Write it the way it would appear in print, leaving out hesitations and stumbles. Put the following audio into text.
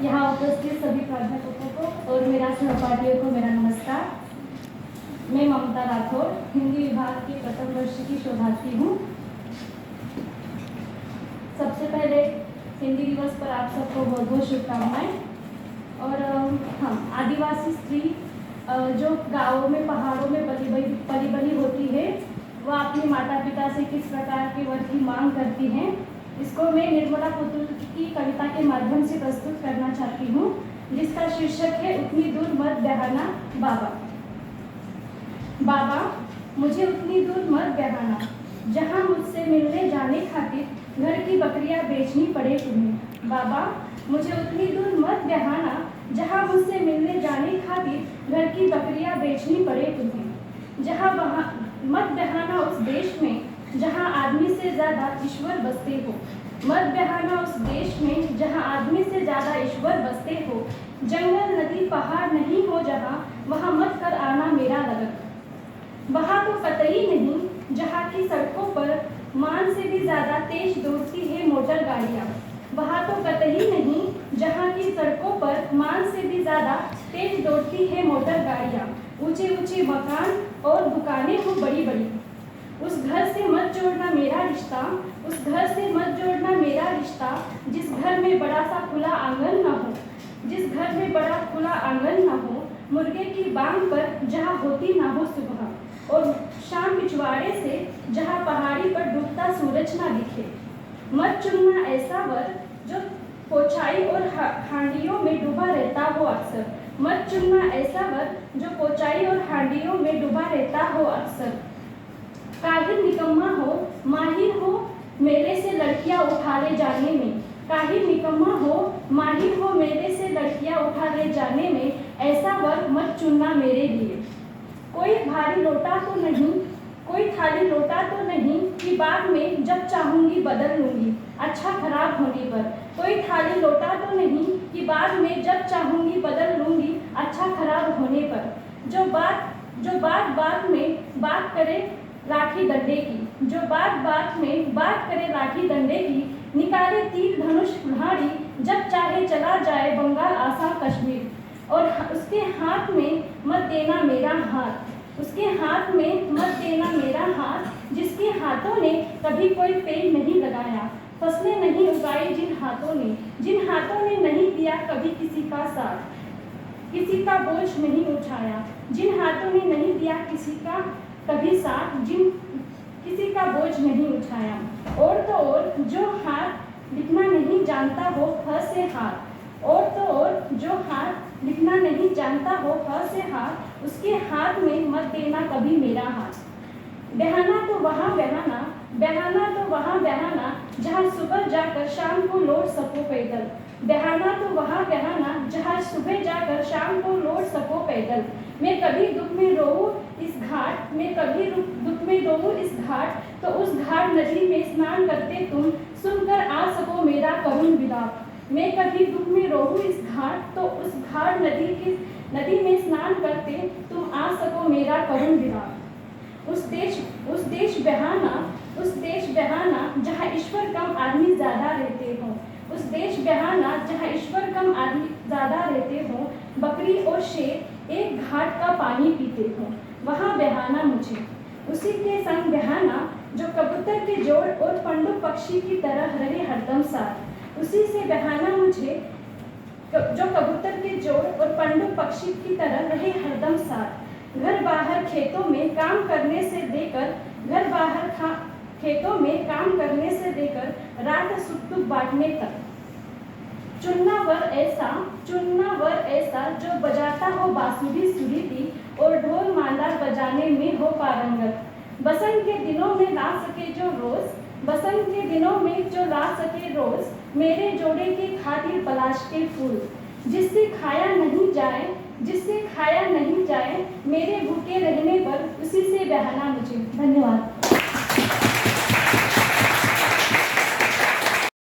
यहाँ उपस्थित सभी प्राध्यापकों को और मेरा सहपाठियों को मेरा नमस्कार। मैं ममता राठौर हिंदी विभाग के प्रथम वर्ष की शोधार्थी हूँ। सबसे पहले हिंदी दिवस पर आप सबको बहुत बहुत शुभकामनाएं। और हाँ, आदिवासी स्त्री जो गाँवों में पहाड़ों में पली बड़ी होती है, वह अपने माता पिता से किस प्रकार के वर की मांग करती हैं, इसको मैं निर्मला पुतुल की कविता के माध्यम से प्रस्तुत करना चाहती हूँ, जिसका शीर्षक है उतनी दूर मत बहाना बाबा। बाबा, मुझे उतनी दूर मत बहाना, जहाँ मुझसे मिलने जाने खातिर घर की बकरियाँ बेचनी पड़े तुम्हें। बाबा, मुझे उतनी दूर मत बहाना, जहाँ मुझसे मिलने जाने खातिर घर की बकरियाँ बेचनी पड़े तुम्हें। जहाँ वहाँ मत बहाना उस देश में जहाँ आदमी से ज़्यादा ईश्वर बसते हो। मत बहाना उस देश में जहाँ आदमी से ज़्यादा ईश्वर बसते हो। जंगल नदी पहाड़ नहीं हो जहाँ, वहाँ मत कर आना मेरा लगन। वहाँ तो कतई नहीं जहाँ की सड़कों पर मान से भी ज़्यादा तेज दौड़ती है मोटर गाड़ियाँ। वहाँ तो कतई नहीं जहाँ की सड़कों पर मान से भी ज़्यादा तेज दौड़ती है मोटर गाड़ियाँ। ऊंचे ऊंचे मकान और दुकानें हो बड़ी बड़ी। उस घर से मत जोड़ना मेरा रिश्ता, उस घर से मत जोड़ना मेरा रिश्ता, जिस घर में बड़ा सा खुला आंगन ना हो, जिस घर में बड़ा खुला आंगन ना हो। मुर्गे की बांग पर जहाँ होती ना हो सुबह, और शाम पिछवाड़े से जहाँ पहाड़ी पर डूबता सूरज ना दिखे। मत चुनना ऐसा वर जो पोछाई और हांडियों में डूबा रहता हो अक्सर। मत चुनना ऐसा वर जो पोछाई और हांडियों में डूबा रहता हो अक्सर। काहिर निकम्मा हो, माहिर हो मेले से लड़कियां उठा ले जाने में। काहिर निकम्मा हो, माहिर हो मेले से लड़कियां उठा ले जाने में। ऐसा वर मत चुनना मेरे लिए। कोई भारी लोटा तो नहीं, कोई थाली लोटा तो नहीं कि बाद में जब चाहूंगी बदल लूंगी अच्छा खराब होने पर। कोई थाली लोटा तो नहीं कि बाद में जब चाहूंगी बदल लूंगी अच्छा खराब होने पर। जो बात बात में बात करे राखी डंडे की, जो बात में बात करे राखी डंडे की। निकाले तीर धनुष कुल्हाड़ी, जब चाहे चला जाए बंगाल आसाम कश्मीर। और उसके हाथ में मत देना मेरा हाथ, उसके हाथ में मत देना मेरा हाथ, जिसके हाथों ने कभी कोई पेड़ नहीं लगाया, फसलें नहीं उगाई जिन हाथों ने नहीं दिया कभी किसी का साथ, किसी का बोझ नहीं उठाया। जिन हाथों ने नहीं दिया किसी का कभी साथ, जिन किसी का बोझ नहीं उठाया। और तो और जो हाथ लिखना नहीं जानता हो ह से हाथ, और तो और जो हाथ लिखना नहीं जानता हो ह से हाथ, उसके हाथ में मत देना कभी मेरा हाथ। बहाना तो वहाँ बहाना, बहाना तो वहाँ बहाना, जहाँ सुबह जाकर शाम को लौट सको पैदल। बहाना तो वहाँ बहाना, जहाँ सुबह जाकर शाम को लौट सको पैदल। मैं कभी दुख में रोऊं इस घाट, मैं कभी दुख में रोऊं इस घाट, तो उस घाट नदी में स्नान करते तुम सुनकर आ सको मेरा करुण विलाप। मैं कभी दुख में रोऊं इस घाट, तो उस घाट नदी में स्नान करते तुम आ सको मेरा करुण विलाप। उस देश बहाना जहाँ ईश्वर कम आदमी ज़्यादा रहते हो। उस देश बहाना जहाँ ईश्वर कम आदमी ज़्यादा रहते हो। बकरी और शेर एक घाट का पानी पीते हो, वहाँ बहाना मुझे। उसी के संग बहाना जो कबूतर के जोड़ और पंडुप पक्षी की तरह रहे हरदम साथ। उसी से बहाना मुझे जो कबूतर के जोड़ और पंडुप पक्षी की तरह रहे हरदम साथ। घर बाहर खेतों में काम करने से लेकर, घर बाहर खेतों में काम करने से लेकर रात सुख दुख बांटने तक। चुनना वर ऐसा जो बजाता हो बांसुरी सुरीली और ढोल मांदा बजाने में हो पारंगत। बसंत के दिनों में ला सके जो रोज, बसंत के दिनों में जो ला सके रोज, मेरे जोड़े के खातिर पलाश के फूल। जिससे खाया नहीं जाए, जिससे खाया नहीं जाए मेरे भूखे रहने पर, उसी से बहाना मुझे। धन्यवाद।